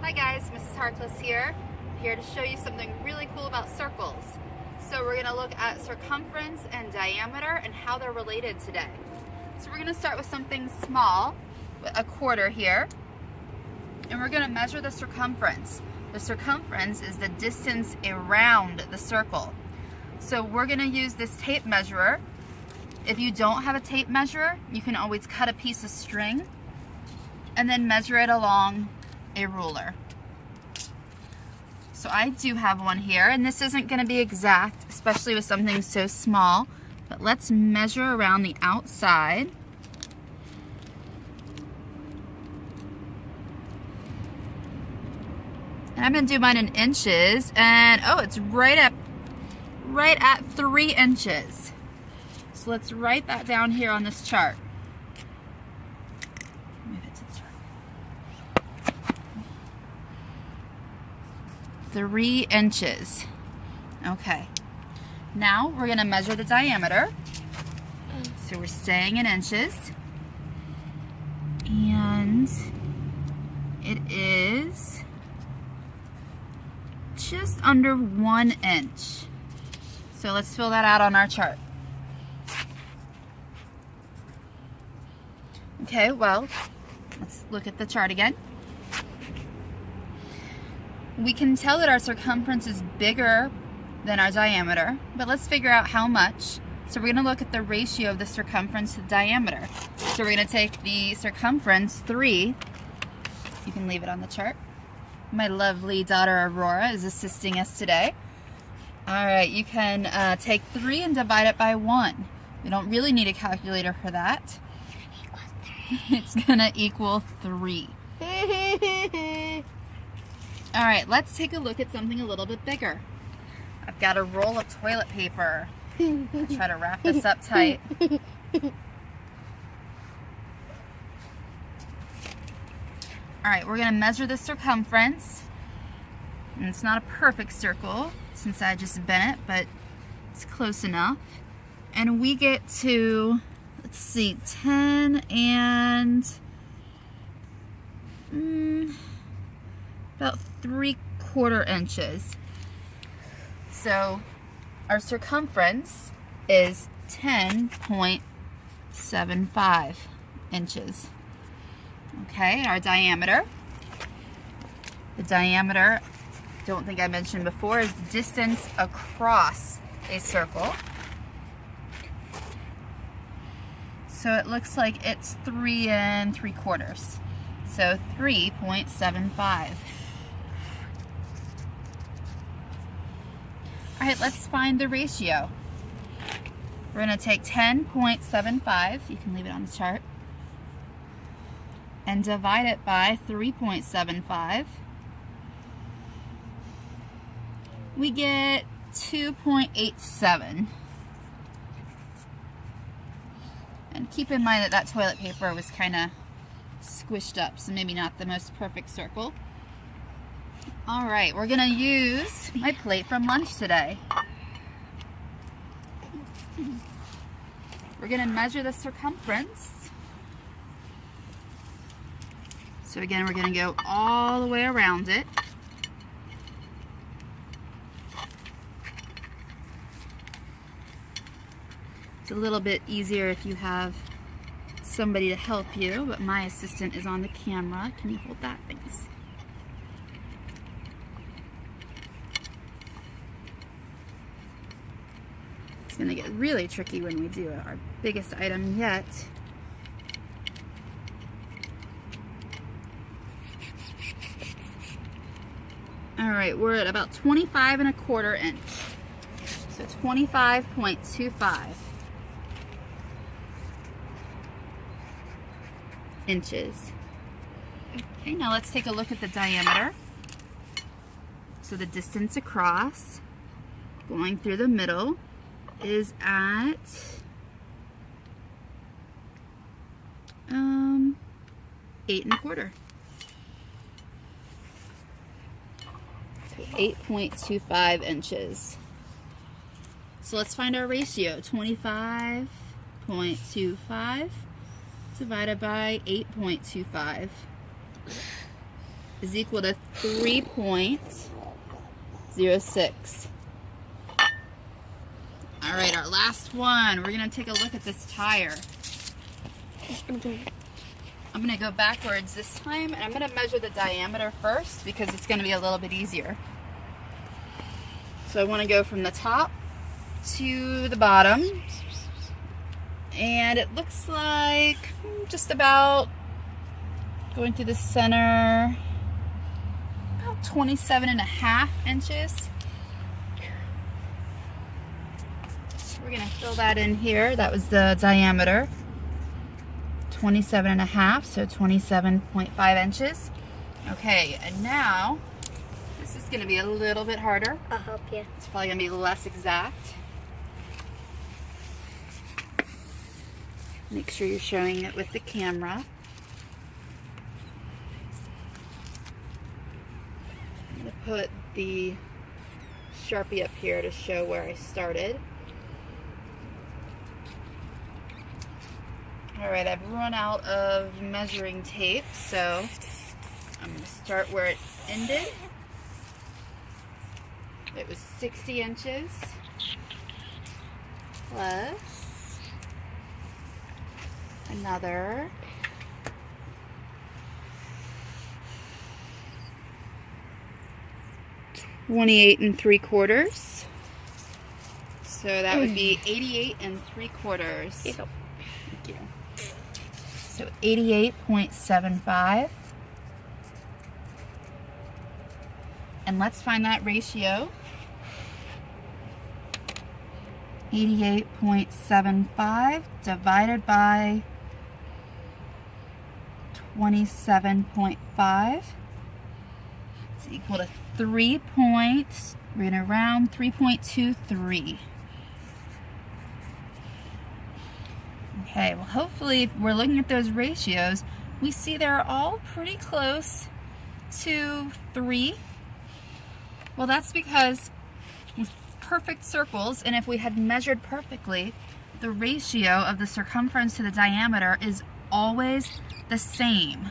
Hi guys, Mrs. Harkless here to show you something really cool about circles. So we're going to look at circumference and diameter and how they're related today. So we're going to start with something small, a quarter here, and we're going to measure the circumference. The circumference is the distance around the circle. So we're going to use this tape measurer. If you don't have a tape measurer, you can always cut a piece of string and then measure it along a ruler. So I do have one here, and this isn't going to be exact, especially with something so small, but let's measure around the outside. And I'm going to do mine in inches, and oh, it's right at 3 inches. So let's write that down here on this chart. Move it to the chart. 3 inches. Okay. Now we're going to measure the diameter. So we're staying in inches. And it is just under 1 inch. So let's fill that out on our chart. Okay, well, let's look at the chart again. We can tell that our circumference is bigger than our diameter, but let's figure out how much. So we're going to look at the ratio of the circumference to the diameter. So we're going to take the circumference, 3. You can leave it on the chart. My lovely daughter Aurora is assisting us today. All right, you can take 3 and divide it by 1. We don't really need a calculator for that. It's going to equal 3. All right, let's take a look at something a little bit bigger. I've got a roll of toilet paper. I'll try to wrap this up tight. All right, we're going to measure the circumference. And it's not a perfect circle since I just bent it, but it's close enough. And we get to, let's see, 10 and about 3/4 inches. So our circumference is 10.75 inches. Okay, our diameter. The diameter, don't think I mentioned before, is the distance across a circle. So it looks like it's 3 3/4. So 3.75. All right, let's find the ratio. We're going to take 10.75, you can leave it on the chart, and divide it by 3.75. We get 2.87. And keep in mind that that toilet paper was kind of squished up, so maybe not the most perfect circle. All right, we're gonna use my plate from lunch today. We're gonna measure the circumference. So again, we're gonna go all the way around it. It's a little bit easier if you have somebody to help you, but my assistant is on the camera. Can you hold that? Thanks. It's going to get really tricky when we do it. Our biggest item yet. All right, we're at about 25 1/4 inch. So 25.25 inches. Okay, now let's take a look at the diameter. So the distance across, going through the middle, is at 8 1/4. So 8.25 inches. So let's find our ratio. 25.25 divided by 8.25. is equal to 3.06. All right, our last one. We're gonna take a look at this tire. I'm gonna go backwards this time, and I'm gonna measure the diameter first because it's gonna be a little bit easier. So I wanna go from the top to the bottom, and it looks like just about going through the center, about 27.5 inches. We're gonna fill that in here. That was the diameter, 27.5, so 27.5 inches. Okay, and now this is gonna be a little bit harder. I'll help you. It's probably gonna be less exact. Make sure you're showing it with the camera. I'm gonna put the Sharpie up here to show where I started. All right, I've run out of measuring tape, so I'm gonna start where it ended. It was 60 inches plus another 28 3/4. So that would be 88 3/4. Thank you. So 88.75. And let's find that ratio. 88.75 divided by 27.5 is equal to 3.23. Okay, well hopefully if we're looking at those ratios, we see they're all pretty close to 3. Well, that's because with perfect circles, and if we had measured perfectly, the ratio of the circumference to the diameter is always the same.